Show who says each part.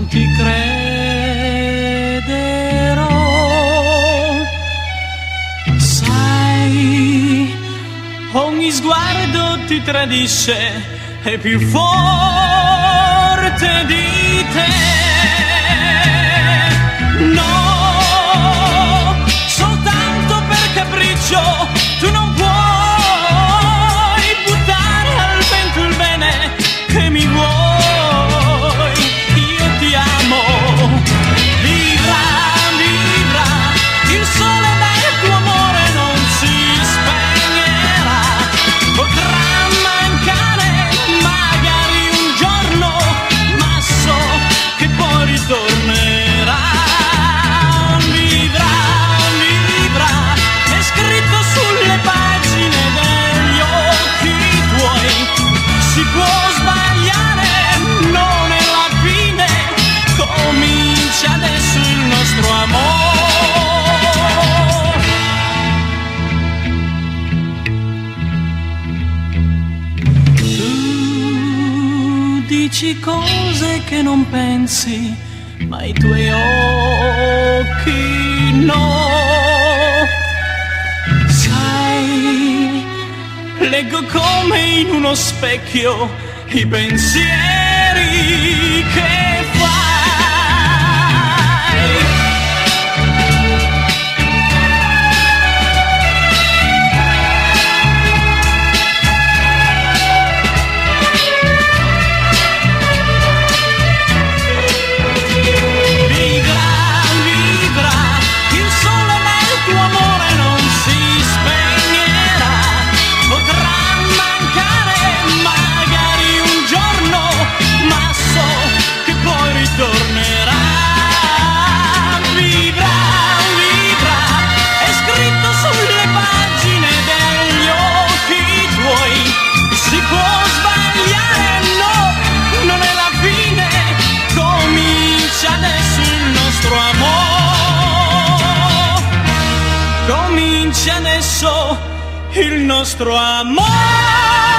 Speaker 1: non ti crederò. Sai, ogni sguardo ti tradisce, è più forte di te. No, soltanto per capriccio tu non puoi buttare al vento il bene che mi vuoi. Io ti amo, vivrà, vivrà, il sole del tuo amore non si spegnerà. Potrà mancare magari un giorno, ma so che poi ritornerà. Vivrà, vivrà, è scritto sulle pagine degli occhi tuoi. Si può sbagliare, non è la fine, comincia adesso il nostro amore. Tu dici cose che non pensi, ma i tuoi occhi no. Sai, leggo come in uno specchio i pensieri che fai. Vivrà, vivrà, il sole del tuo amore non si spegnerà. Potrà mancare magari un giorno, ma so che poi ritornerà. Vivrà, vivrà, è scritto sulle pagine degli occhi tuoi. Si può sbagliare, no, non è la fine, comincia adesso il nostro amore. Comincia adesso il nostro amore.